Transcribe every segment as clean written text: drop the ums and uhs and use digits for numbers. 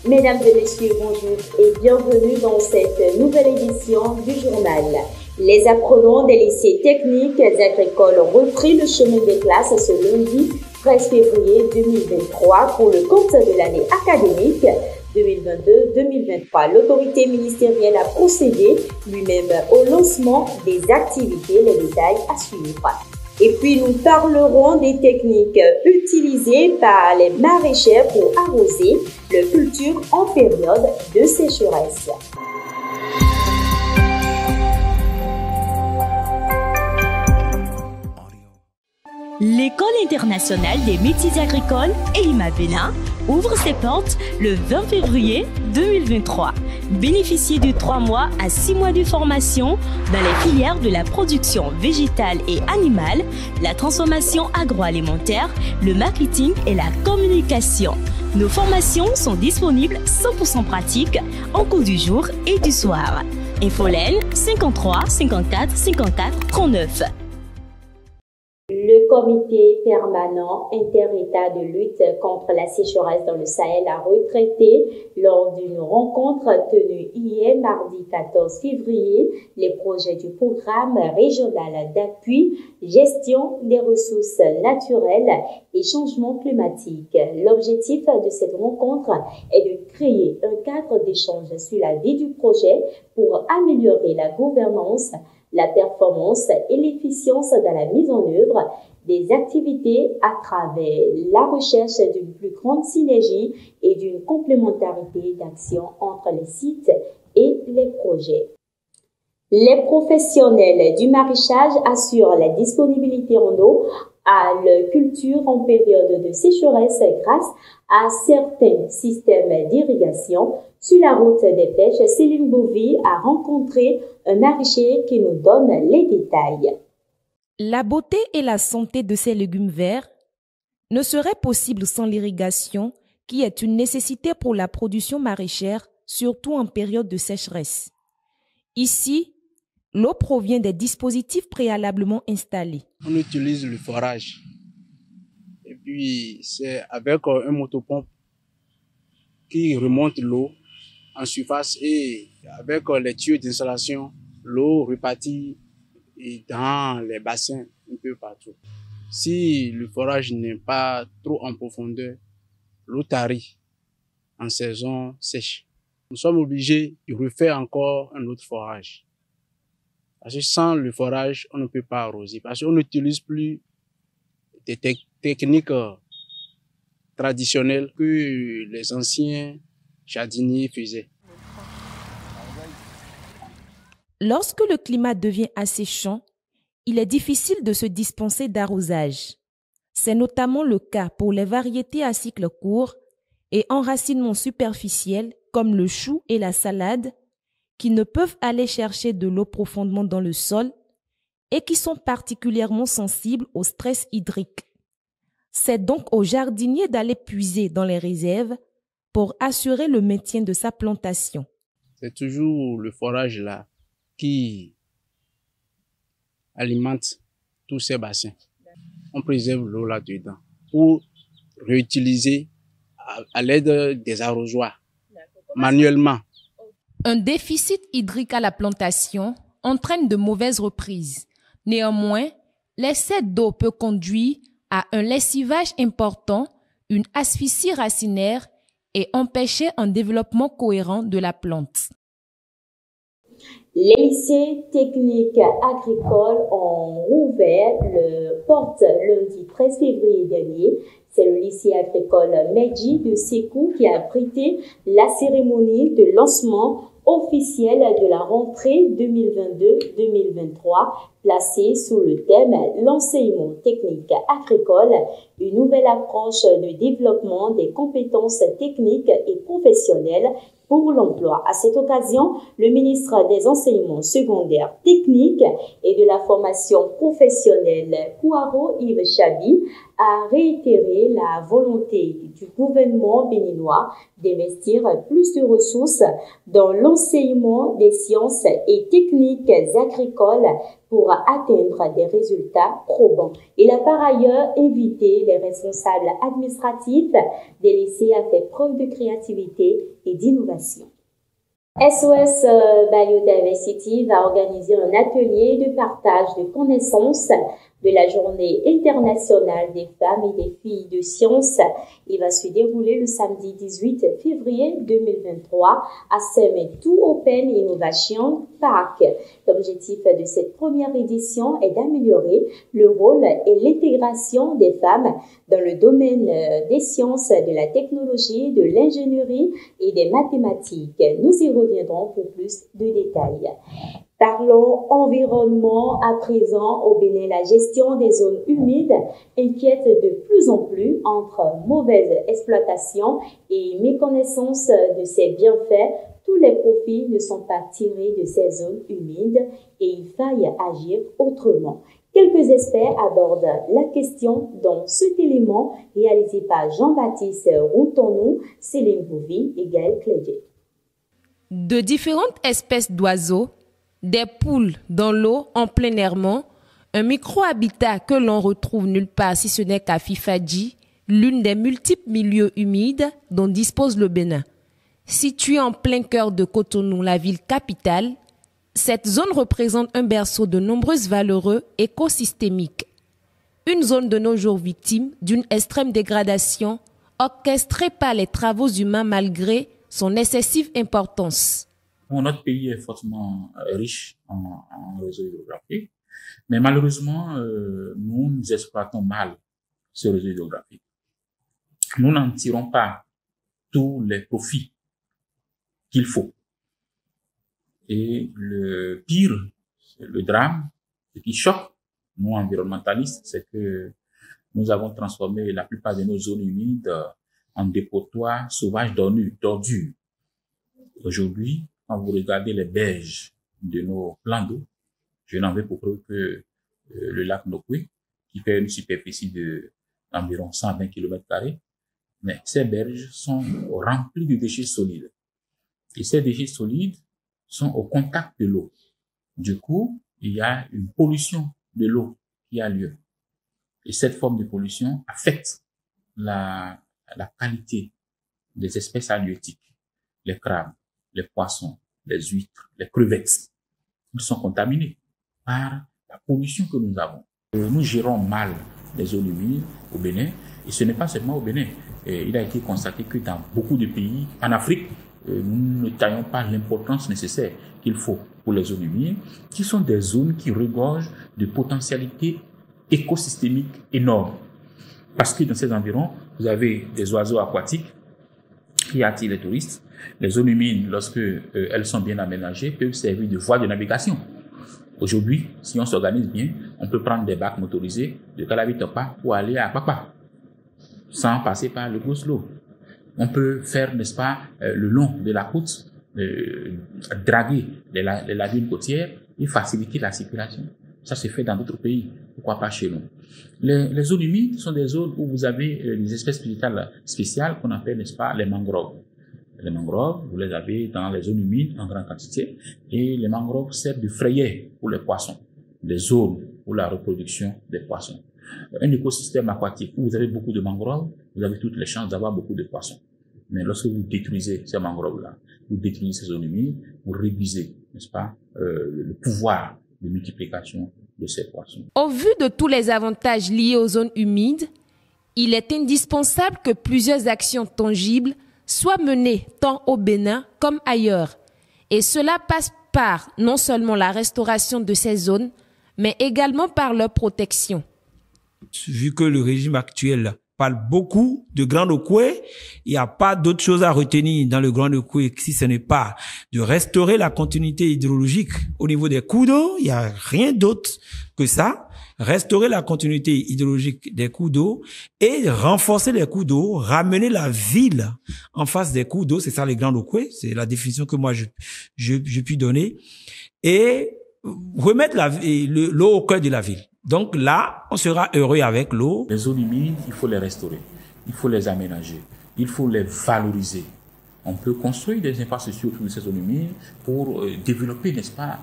Mesdames et messieurs, bonjour et bienvenue dans cette nouvelle édition du journal. Les apprenants des lycées techniques agricoles ont repris le chemin des classes ce lundi 13 février 2023 pour le compte de l'année académique 2022-2023. L'autorité ministérielle a procédé lui-même au lancement des activités, les détails à suivre. Et puis nous parlerons des techniques utilisées par les maraîchers pour arroser les cultures en période de sécheresse. L'École internationale des métiers agricoles EIMA Bénin ouvre ses portes le 20 février 2023. Bénéficiez de 3 mois à 6 mois de formation dans les filières de la production végétale et animale, la transformation agroalimentaire, le marketing et la communication. Nos formations sont disponibles 100% pratiques en cours du jour et du soir. Infolène 53 54 54 39. Le comité permanent inter-État de lutte contre la sécheresse dans le Sahel a retraité lors d'une rencontre tenue hier mardi 14 février les projets du programme régional d'appui, gestion des ressources naturelles et changement climatique. L'objectif de cette rencontre est de créer un cadre d'échange sur la vie du projet pour améliorer la gouvernance, la performance et l'efficience dans la mise en œuvre des activités à travers la recherche d'une plus grande synergie et d'une complémentarité d'action entre les sites et les projets. Les professionnels du maraîchage assurent la disponibilité en eau à la culture en période de sécheresse grâce à certains systèmes d'irrigation. Sur la route des pêches, Céline Bouvy a rencontré un maraîcher qui nous donne les détails. La beauté et la santé de ces légumes verts ne seraient possibles sans l'irrigation, qui est une nécessité pour la production maraîchère, surtout en période de sécheresse. Ici, l'eau provient des dispositifs préalablement installés. On utilise le forage. Et puis, c'est avec un motopompe qui remonte l'eau en surface et avec les tuyaux d'installation, l'eau repartit dans les bassins un peu partout. Si le forage n'est pas trop en profondeur, l'eau tarit en saison sèche. Nous sommes obligés de refaire encore un autre forage. Parce que sans le forage, on ne peut pas arroser. Parce qu'on n'utilise plus des techniques traditionnelles que les anciens jardiniers faisaient. Lorsque le climat devient asséchant, il est difficile de se dispenser d'arrosage. C'est notamment le cas pour les variétés à cycle court et enracinement superficiel comme le chou et la salade, qui ne peuvent aller chercher de l'eau profondément dans le sol et qui sont particulièrement sensibles au stress hydrique. C'est donc au jardinier d'aller puiser dans les réserves pour assurer le maintien de sa plantation. C'est toujours le forage là qui alimente tous ces bassins. On préserve l'eau là-dedans pour réutiliser à l'aide des arrosoirs manuellement. Un déficit hydrique à la plantation entraîne de mauvaises reprises. Néanmoins, l'excès d'eau peut conduire à un lessivage important, une asphyxie racinaire et empêcher un développement cohérent de la plante. Les lycées techniques agricoles ont rouvert leurs portes lundi 13 février dernier. C'est le lycée agricole Medji de Sékou qui a abrité la cérémonie de lancement officiel de la rentrée 2022-2023 placée sous le thème « L'enseignement technique agricole, une nouvelle approche de développement des compétences techniques et professionnelles pour l'emploi ». À cette occasion, le ministre des Enseignements secondaires techniques et de la formation professionnelle, Kouaro Yves Chabi, a réitéré la volonté du gouvernement béninois d'investir plus de ressources dans l'enseignement des sciences et techniques agricoles pour atteindre des résultats probants. Il a par ailleurs invité les responsables administratifs des lycées à faire preuve de créativité et d'innovation. SOS Biodiversity va organiser un atelier de partage de connaissances de la Journée internationale des femmes et des filles de sciences. Il va se dérouler le samedi 18 février 2023 à Semetou Open Innovation Park. L'objectif de cette première édition est d'améliorer le rôle et l'intégration des femmes dans le domaine des sciences, de la technologie, de l'ingénierie et des mathématiques. Nous y reviendrons pour plus de détails. Parlons environnement à présent. Au Bénin, la gestion des zones humides inquiète de plus en plus entre mauvaise exploitation et méconnaissance de ses bienfaits. Tous les profits ne sont pas tirés de ces zones humides et il faille agir autrement. Quelques experts abordent la question dans cet élément réalisé par Jean-Baptiste Routonou, Céline Bouvi et Gaël Clédier. De différentes espèces d'oiseaux, des poules dans l'eau en plein errement, un micro-habitat que l'on retrouve nulle part si ce n'est qu'à Fifadji, l'une des multiples milieux humides dont dispose le Bénin. Située en plein cœur de Cotonou, la ville capitale, cette zone représente un berceau de nombreuses valeureux écosystémiques. Une zone de nos jours victime d'une extrême dégradation orchestrée par les travaux humains malgré son excessive importance. Notre pays est fortement riche en réseaux hydrographiques, mais malheureusement, nous exploitons mal ce réseau hydrographique. Nous n'en tirons pas tous les profits qu'il faut. Et le pire, le drame, ce qui choque nous environnementalistes, c'est que nous avons transformé la plupart de nos zones humides en dépotoirs sauvages d'ordures. Aujourd'hui, quand vous regardez les berges de nos plans d'eau, je n'en veux pour preuve que le lac Nokwe, qui fait une superficie d'environ 120 km², mais ces berges sont remplies de déchets solides. Et ces déchets solides sont au contact de l'eau. Du coup, il y a une pollution de l'eau qui a lieu. Et cette forme de pollution affecte la qualité des espèces halieutiques, les crabes, les poissons, les huîtres, les crevettes. Ils sont contaminés par la pollution que nous avons. Nous gérons mal les zones humides au Bénin, et ce n'est pas seulement au Bénin. Il a été constaté que dans beaucoup de pays en Afrique, nous ne taillons pas l'importance nécessaire qu'il faut pour les zones humides, qui sont des zones qui regorgent de potentialités écosystémiques énormes. Parce que dans ces environs, vous avez des oiseaux aquatiques qui attirent les touristes. Les zones humides, lorsque elles sont bien aménagées, peuvent servir de voie de navigation. Aujourd'hui, si on s'organise bien, on peut prendre des bacs motorisés de Calavitopa pour aller à Papa, sans passer par le Goslo. On peut faire, n'est-ce pas, le long de la côte, draguer les lagunes côtières et faciliter la circulation. Ça se fait dans d'autres pays, pourquoi pas chez nous. Les zones humides sont des zones où vous avez des espèces spéciales qu'on appelle, n'est-ce pas, les mangroves. Les mangroves, vous les avez dans les zones humides en grande quantité, et les mangroves servent de frayère pour les poissons, des zones pour la reproduction des poissons. Un écosystème aquatique où vous avez beaucoup de mangroves, vous avez toutes les chances d'avoir beaucoup de poissons. Mais lorsque vous détruisez ces mangroves-là, vous détruisez ces zones humides, vous réduisez, n'est-ce pas, le pouvoir de multiplication de ces poissons. Au vu de tous les avantages liés aux zones humides, il est indispensable que plusieurs actions tangibles soient menées tant au Bénin comme ailleurs. Et cela passe par non seulement la restauration de ces zones, mais également par leur protection. Vu que le régime actuel parle beaucoup de Grand Okoué, il n'y a pas d'autre chose à retenir dans le Grand Okoué si ce n'est pas de restaurer la continuité hydrologique au niveau des cours d'eau. Il n'y a rien d'autre que ça. Restaurer la continuité hydrologique des cours d'eau et renforcer les cours d'eau, ramener la ville en face des cours d'eau. C'est ça les Grand Okoué. C'est la définition que moi je puis donner. Et remettre l'eau au cœur de la ville. Donc là, on sera heureux avec l'eau. Les zones humides, il faut les restaurer, il faut les aménager, il faut les valoriser. On peut construire des infrastructures autour de ces zones humides pour développer, n'est-ce pas,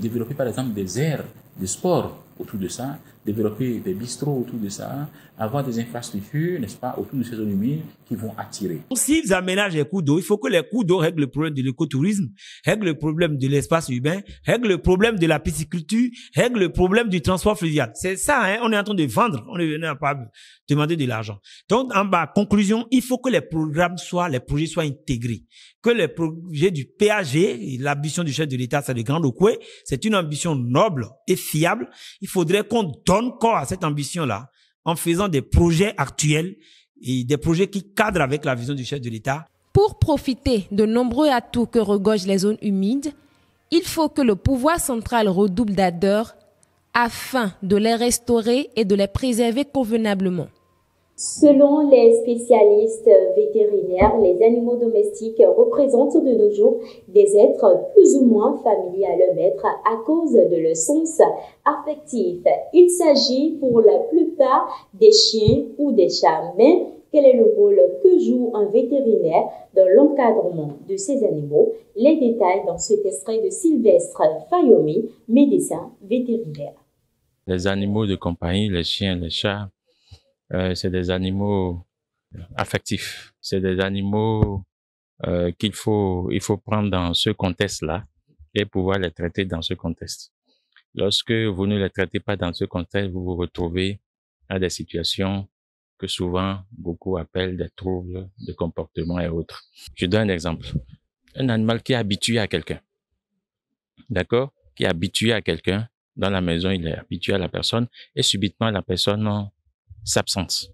développer par exemple des aires de sport autour de ça, développer des bistrots autour de ça, avoir des infrastructures, n'est-ce pas, autour de ces zones humides qui vont attirer. S'ils aménagent les cours d'eau, il faut que les cours d'eau règlent le problème de l'écotourisme, règlent le problème de l'espace urbain, règlent le problème de la pisciculture, règlent le problème du transport fluvial. C'est ça, hein, on est en train de vendre, on est venu à pas demander de l'argent. Donc, en bas, conclusion, il faut que les projets soient intégrés. Que les projets du PAG, l'ambition du chef de l'État, c'est de Grand Okoué, c'est une ambition noble et fiable. Il faudrait qu'on donne corps à cette ambition-là en faisant des projets actuels et des projets qui cadrent avec la vision du chef de l'État. Pour profiter de nombreux atouts que regorgent les zones humides, il faut que le pouvoir central redouble d'ardeur afin de les restaurer et de les préserver convenablement. Selon les spécialistes vétérinaires, les animaux domestiques représentent de nos jours des êtres plus ou moins familiers à leur maître à cause de leur sens affectif. Il s'agit pour la plupart des chiens ou des chats, mais quel est le rôle que joue un vétérinaire dans l'encadrement de ces animaux? Les détails dans cet extrait de Sylvestre Fayomi, médecin vétérinaire. Les animaux de compagnie, les chiens, les chats, c'est des animaux affectifs. C'est des animaux il faut prendre dans ce contexte-là et pouvoir les traiter dans ce contexte. Lorsque vous ne les traitez pas dans ce contexte, vous vous retrouvez à des situations que souvent beaucoup appellent des troubles de comportement et autres. Je donne un exemple. Un animal qui est habitué à quelqu'un, d'accord? Qui est habitué à quelqu'un dans la maison, il est habitué à la personne et subitement la personne s'absente.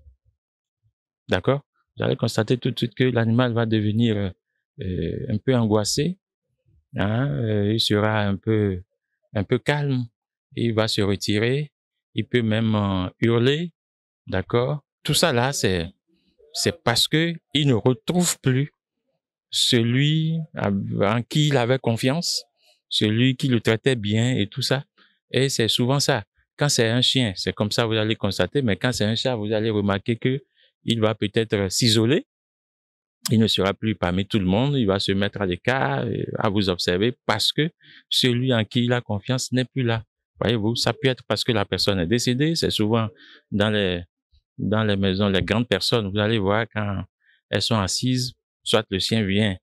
D'accord? Vous allez constater tout de suite que l'animal va devenir un peu angoissé, hein? Il sera un peu calme, il va se retirer, il peut même hurler, d'accord? Tout ça là, c'est parce que il ne retrouve plus celui en qui il avait confiance, celui qui le traitait bien et tout ça. Et c'est souvent ça. Quand c'est un chien, c'est comme ça, vous allez constater, mais quand c'est un chat, vous allez remarquer que il va peut-être s'isoler. Il ne sera plus parmi tout le monde. Il va se mettre à l'écart, à vous observer parce que celui en qui il a confiance n'est plus là. Voyez-vous, ça peut être parce que la personne est décédée. C'est souvent dans les maisons, les grandes personnes, vous allez voir quand elles sont assises, soit le chien vient,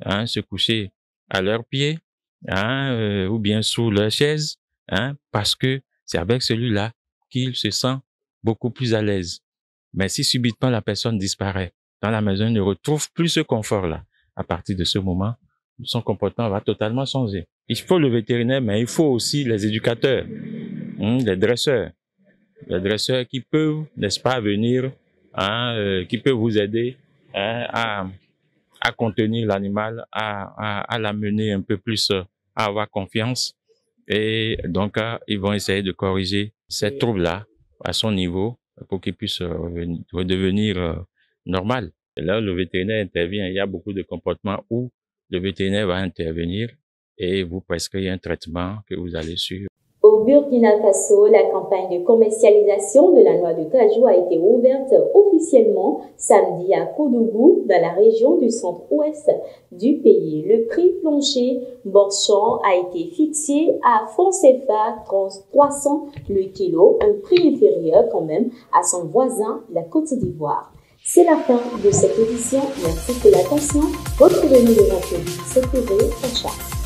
hein, se coucher à leurs pieds, hein, ou bien sous leur chaise, hein, parce que c'est avec celui-là qu'il se sent beaucoup plus à l'aise. Mais si subitement la personne disparaît dans la maison, il ne retrouve plus ce confort-là. À partir de ce moment, son comportement va totalement changer. Il faut le vétérinaire, mais il faut aussi les éducateurs, les dresseurs. Les dresseurs qui peuvent, n'est-ce pas, venir, hein, qui peuvent vous aider, hein, à contenir l'animal, à l'amener un peu plus à avoir confiance. Et donc, ils vont essayer de corriger ces troubles-là à son niveau pour qu'il puisse redevenir normal. Et là, le vétérinaire intervient. Il y a beaucoup de comportements où le vétérinaire va intervenir et vous prescrire un traitement que vous allez suivre. Au Burkina Faso, la campagne de commercialisation de la noix de cajou a été ouverte officiellement samedi à Koudougou, dans la région du centre-ouest du pays. Le prix plancher Borchamp a été fixé à francs CFA 300 le kilo, un prix inférieur quand même à son voisin, la Côte d'Ivoire. C'est la fin de cette édition. Merci pour l'attention. Retrouvez-nous le mercredi 7 février prochain.